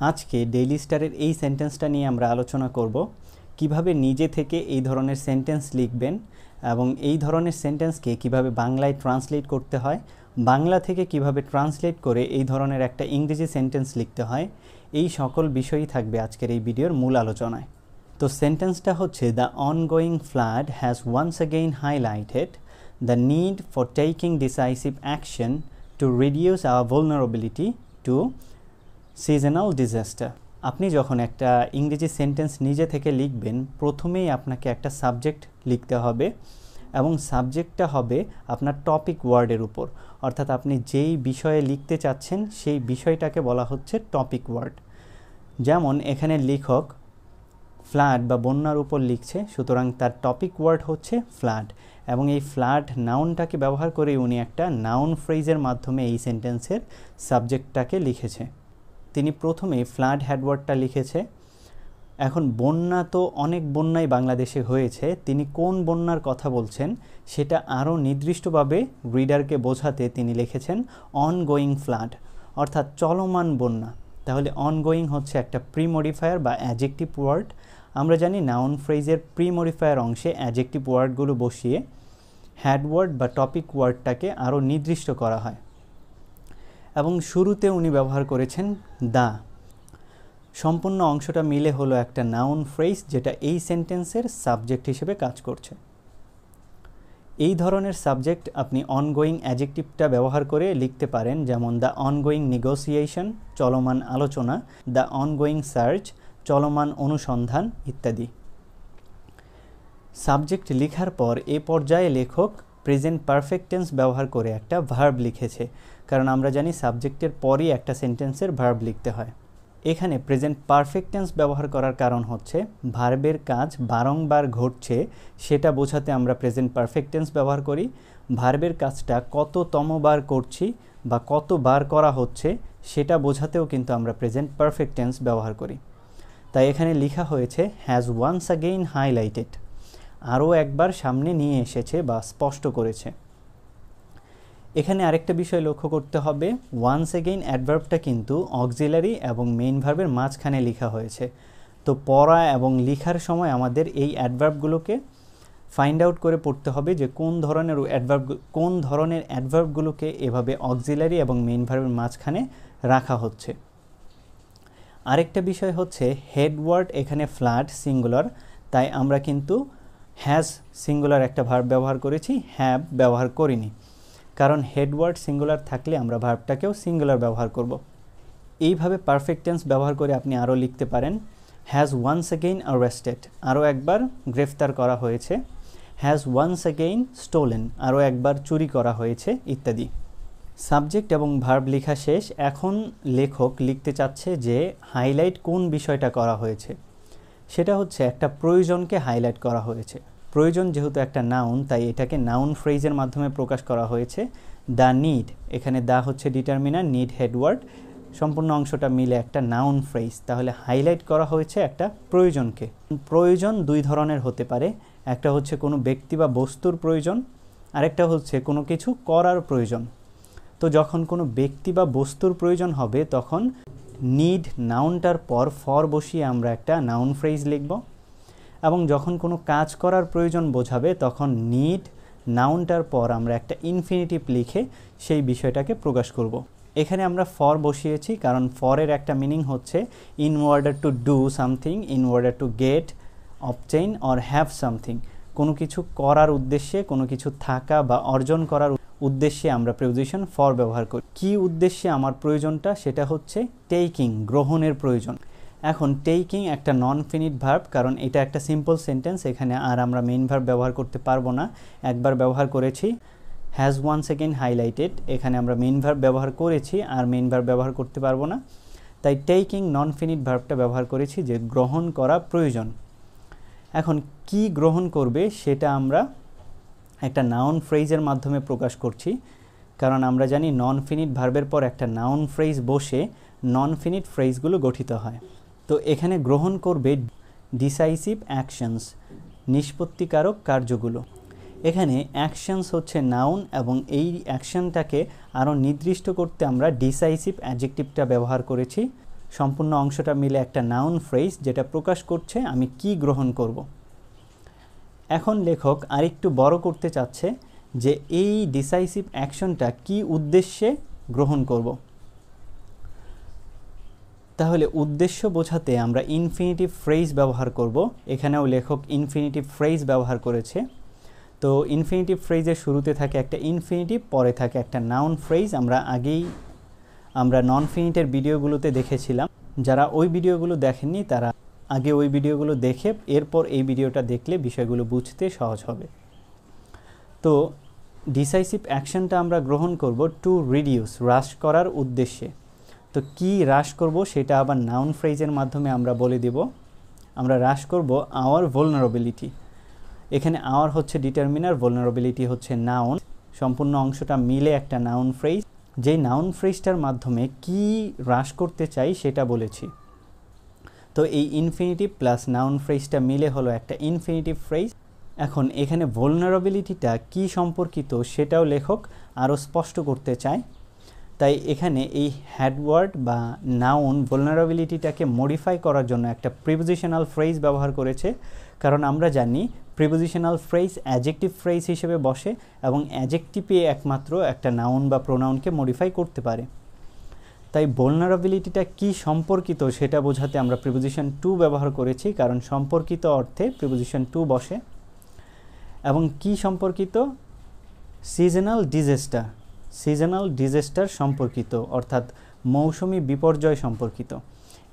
আজকে ডেইলি স্টারের এই সেন্টেন্সটা নিয়ে আমরা আলোচনা করব কিভাবে নিজে থেকে এই ধরনের সেন্টেন্স লিখবেন এবং এই ধরনের সেন্টেন্সকে কিভাবে বাংলায় ট্রান্সলেট করতে হয়, বাংলা থেকে কিভাবে ট্রান্সলেট করে এই ধরনের একটা ইংরেজি সেন্টেন্স লিখতে হয়, এই সকল বিষয়ই থাকবে আজকের এই ভিডিওর মূল আলোচনায়। তো সেন্টেন্সটা হচ্ছে, the ongoing flood has once again highlighted the need for taking decisive action to reduce our vulnerability to seasonal disaster. আপনি যখন একটা ইংরেজি সেন্টেন্স নিজে থেকে লিখবেন, প্রথমেই আপনাকে একটা সাবজেক্ট লিখতে হবে এবং সাবজেক্টটা হবে আপনার টপিক ওয়ার্ডের উপর, অর্থাৎ আপনি যেই বিষয়ে লিখতে চাচ্ছেন সেই বিষয়টাকে বলা হচ্ছে টপিক ওয়ার্ড। যেমন এখানে লেখক ফ্লাড বা বন্যার উপর লিখছে, সুতরাং তার টপিক ওয়ার্ড হচ্ছে ফ্লাড, এবং এই ফ্লাড নাউনটাকে ব্যবহার করে উনি একটা নাউন ফ্রেজের মাধ্যমে এই সেন্টেন্সের সাবজেক্টটাকে লিখেছে। তিনি প্রথমে ফ্লাড হেডওয়ার্ডটা লিখেছে। এখন বন্যা তো অনেক বন্যাই বাংলাদেশে হয়েছে, তিনি কোন বন্যার কথা বলছেন সেটা আরও নির্দিষ্টভাবে রিডারকে বোঝাতে তিনি লিখেছেন অনগোয়িং ফ্লাড, অর্থাৎ চলমান বন্যা। তাহলে অনগোয়িং হচ্ছে একটা প্রিমডিফায়ার বা অ্যাডজেক্টিভ ওয়ার্ড। আমরা জানি নাউন ফ্রেজের প্রিমডিফায়ার অংশে অ্যাডজেক্টিভ ওয়ার্ডগুলো বসিয়ে হেডওয়ার্ড বা টপিক ওয়ার্ডটাকে আরও নির্দিষ্ট করা হয়, এবং শুরুতে উনি ব্যবহার করেছেন দা। সম্পূর্ণ অংশটা মিলে হলো একটা নাউন ফ্রেজ, যেটা এই সেন্টেন্সের সাবজেক্ট হিসেবে কাজ করছে। এই ধরনের সাবজেক্ট আপনি অনগোয়িং অ্যাডজেক্টিভটা ব্যবহার করে লিখতে পারেন, যেমন দ্য অনগোয়িং নেগোসিয়েশন, চলমান আলোচনা, দ্য অনগোয়িং সার্চ, চলমান অনুসন্ধান ইত্যাদি। সাবজেক্ট লেখার পর এ পর্যায়ে লেখক প্রেজেন্ট পারফেক্ট টেন্স ব্যবহার করে একটা ভার্ব লিখেছে, কারণ আমরা জানি সাবজেক্টের পরই একটা সেন্টেন্সের ভার্ব লিখতে হয়। এখানে প্রেজেন্ট পারফেক্ট টেন্স ব্যবহার করার কারণ হচ্ছে ভার্বের কাজ বারংবার ঘটছে সেটা বোঝাতে আমরা প্রেজেন্ট পারফেক্ট টেন্স ব্যবহার করি। ভার্বের কাজটা কততমবার করছি বা কতবার করা হচ্ছে সেটা বোঝাতেও কিন্তু আমরা প্রেজেন্ট পারফেক্ট টেন্স ব্যবহার করি। তাই এখানে লেখা হয়েছে হ্যাজ ওয়ান্স অ্যাগেইন হাইলাইটেড, আরও একবার সামনে নিয়ে এসেছে বা স্পষ্ট করেছে। এখানে আরেকটা বিষয় লক্ষ্য করতে হবে, ওয়ান্স অ্যাগেইন অ্যাডভার্বটা কিন্তু অক্সিলারি এবং মেইন ভার্বের মাঝখানে লেখা হয়েছে। তো পড়া এবং লেখার সময় আমাদের এই অ্যাডভার্বগুলোকে ফাইন্ড আউট করে পড়তে হবে যে কোন ধরনের অ্যাডভার্বগুলোকে এভাবে অক্সিলারি এবং মেইন ভার্বের মাঝখানে রাখা হচ্ছে। আরেকটা বিষয় হচ্ছে হেডওয়ার্ড এখানে ফ্লাড সিঙ্গুলার, তাই আমরা কিন্তু হ্যাজ সিঙ্গুলার একটা ভার্ব ব্যবহার করেছি, হ্যাভ ব্যবহার করিনি, কারণ হেডওয়ার্ড সিঙ্গুলার থাকলে আমরা ভার্বটাকেও সিঙ্গুলার ব্যবহার করব। এইভাবে পারফেক্ট টেন্স ব্যবহার করে আপনি আরও লিখতে পারেন হ্যাজ ওয়ান্স অ্যাগেইন অ্যারেস্টেড, আরও একবার গ্রেফতার করা হয়েছে, হ্যাজ ওয়ান্স অ্যাগেইন স্টোলেন, আরও একবার চুরি করা হয়েছে ইত্যাদি। সাবজেক্ট এবং ভার্ব লেখা শেষ। এখন লেখক লিখতে চাচ্ছে যে হাইলাইট কোন বিষয়টা করা হয়েছে, সেটা হচ্ছে একটা প্রয়োজনকে হাইলাইট করা হয়েছে। প্রয়োজন যেহেতু একটা নাউন, তাই এটাকে নাউন ফ্রেজের মাধ্যমে প্রকাশ করা হয়েছে। দ্য নিড, এখানে দা হচ্ছে ডিটারমিনার, নিড হেডওয়ার্ড, সম্পূর্ণ অংশটা মিলে একটা নাউন ফ্রেজ। তাহলে হাইলাইট করা হয়েছে একটা প্রয়োজনকে। প্রয়োজন দুই ধরনের হতে পারে, একটা হচ্ছে কোনো ব্যক্তি বা বস্তুর প্রয়োজন, আরেকটা হচ্ছে কোনো কিছু করার প্রয়োজন। তো যখন কোনো ব্যক্তি বা বস্তুর প্রয়োজন হবে তখন নিড নাউনটার পর ফর বসিয়ে আমরা একটা নাউন ফ্রেজ লিখব, এবং যখন কোনো কাজ করার প্রয়োজন বোঝাবে তখন নিড নাউনটার পর আমরা একটা ইনফিনিটিভ লিখে সেই বিষয়টাকে প্রকাশ করব। এখানে আমরা ফর বসিয়েছি কারণ ফরের একটা মিনিং হচ্ছে in order to do something, in order to get, obtain or have something. কোনো কিছু করার উদ্দেশ্যে, কোনো কিছু থাকা বা অর্জন করার উদ্দেশ্যে আমরা প্রিপোজিশন ফর ব্যবহার করি। কী উদ্দেশ্যে আমার প্রয়োজনটা, সেটা হচ্ছে টেকিং, গ্রহণের প্রয়োজন। এখন টেকিং একটা নন ফিনিট ভার্ব, কারণ এটা একটা সিম্পল সেন্টেন্স, এখানে আর আমরা মেইন ভার্ব ব্যবহার করতে পারবো না। একবার ব্যবহার করেছি হ্যাজ ওয়ান্স অ্যাগেইন হাইলাইটেড, এখানে আমরা মেইন ভার্ব ব্যবহার করেছি আর মেইন ভার্ব ব্যবহার করতে পারবো না, তাই টেকিং নন ফিনিট ভার্বটা ব্যবহার করেছি যে গ্রহণ করা প্রয়োজন। এখন কি গ্রহণ করবে সেটা আমরা একটা নাউন ফ্রেজের মাধ্যমে প্রকাশ করছি, কারণ আমরা জানি নন ফিনিট ভার্বের পর একটা নাউন ফ্রেজ বসে নন ফিনিট ফ্রেজগুলো গঠিত হয়। তো এখানে গ্রহণ করবে ডিসাইসিভ অ্যাকশনস, নিষ্পত্তিকারক কার্যগুলো। এখানে অ্যাকশনস হচ্ছে নাউন, এবং এই অ্যাকশনটাকে আরও নির্দিষ্ট করতে আমরা ডিসাইসিভ অ্যাডজেক্টিভটা ব্যবহার করেছি। সম্পূর্ণ অংশটা মিলে একটা নাউন ফ্রেজ যেটা প্রকাশ করছে আমি কি গ্রহণ করব। এখন লেখক আরেকটু বড় করতে চাচ্ছে যে এই ডিসাইসিভ অ্যাকশনটা কি উদ্দেশ্যে গ্রহণ করব। তাহলে উদ্দেশ্য বোঝাতে আমরা ইনফিনিটিভ ফ্রেজ ব্যবহার করব। এখানেও লেখক ইনফিনিটিভ ফ্রেজ ব্যবহার করেছে। তো ইনফিনিটিভ ফ্রেজের শুরুতে থাকে একটা ইনফিনিটিভ, পরে থাকে একটা নাউন ফ্রেজ। আমরা নন ফিনিটের ভিডিওগুলোতে দেখেছিলাম। যারা ওই ভিডিওগুলো দেখেননি তারা আগে ওই ভিডিওগুলো দেখে এরপর এই ভিডিওটা দেখলে বিষয়গুলো বুঝতে সহজ হবে। তো ডিসাইসিভ অ্যাকশনটা আমরা গ্রহণ করব টু রিডিউস, হ্রাস করার উদ্দেশ্যে। তো কি হ্রাস করব সেটা আবার নাউন ফ্রেজের মাধ্যমে আমরা বলে দেব। আমরা হ্রাস করব আওয়ার vulnerability। এখানে আওয়ার হচ্ছে ডিটারমিনার, vulnerability হচ্ছে নাউন। সম্পূর্ণ অংশটা মিলে একটা নাউন ফ্রেজ। যেই নাউন ফ্রেজটার মাধ্যমে কি হ্রাস করতে চাই সেটা বলেছি। তো এই ইনফিনিটিভ প্লাস নাউন ফ্রেজটা মিলে হলো একটা ইনফিনিটিভ ফ্রেজ। এখন এখানে vulnerabilityটা কি সম্পর্কিত সেটাও লেখক আরও স্পষ্ট করতে চায়। তাই এখানে এই হ্যাডওয়ার্ড বা নাউন vulnerabilityটাকে মডিফাই করার জন্য একটা প্রিপোজিশনাল ফ্রেজ ব্যবহার করেছে। কারণ আমরা জানি প্রিপোজিশনাল ফ্রেজ অ্যাডজেক্টিভ ফ্রেজ হিসেবে বসে এবং অ্যাডজেক্টিভে একমাত্র একটা নাউন বা প্রোনাউনকে মডিফাই করতে পারে। তাই vulnerabilityটা কি সম্পর্কিত সেটা বোঝাতে আমরা প্রিপোজিশন টু ব্যবহার করেছি, কারণ সম্পর্কিত অর্থে প্রিপোজিশন টু বসে। এবং কি সম্পর্কিত? সিজনাল ডিজাস্টার সম্পর্কিত, অর্থাৎ মৌসুমি বিপর্যয় সম্পর্কিত।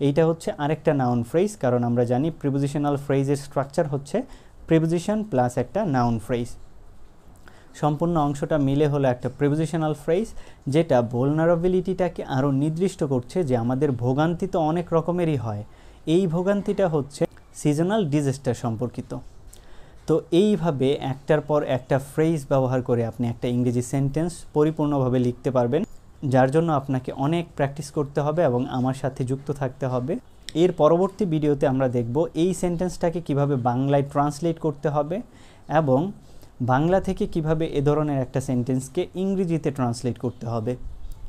এইটা হচ্ছে আরেকটা নাউন ফ্রেজ, কারণ আমরা জানি প্রিপোজিশনাল ফ্রেজের স্ট্রাকচার হচ্ছে প্রিপোজিশন প্লাস একটা নাউন ফ্রেজ। সম্পূর্ণ অংশটা মিলে হলো একটা প্রিপোজিশনাল ফ্রেজ যেটা vulnerabilityটাকে আরও নির্দিষ্ট করছে যে আমাদের ভোগান্তি তো অনেক রকমেরই হয়, এই ভোগান্তিটা হচ্ছে সিজনাল ডিজাস্টার সম্পর্কিত। তো এইভাবে একটার পর একটা ফ্রেজ ব্যবহার করে আপনি একটা ইংরেজি সেন্টেন্স পরিপূর্ণভাবে লিখতে পারবেন, যার জন্য আপনাকে অনেক প্র্যাকটিস করতে হবে এবং আমার সাথে যুক্ত থাকতে হবে। এর পরবর্তী ভিডিওতে আমরা দেখব এই সেন্টেন্সটাকে কিভাবে বাংলায় ট্রান্সলেট করতে হবে এবং বাংলা থেকে কিভাবে এ ধরনের একটা সেন্টেন্সকে ইংরেজিতে ট্রান্সলেট করতে হবে।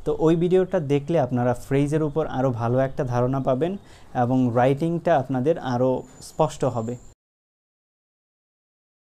তো ওই ভিডিওটা দেখলে আপনারা ফ্রেজের উপর আরও ভালো একটা ধারণা পাবেন এবং রাইটিংটা আপনাদের আরও স্পষ্ট হবে।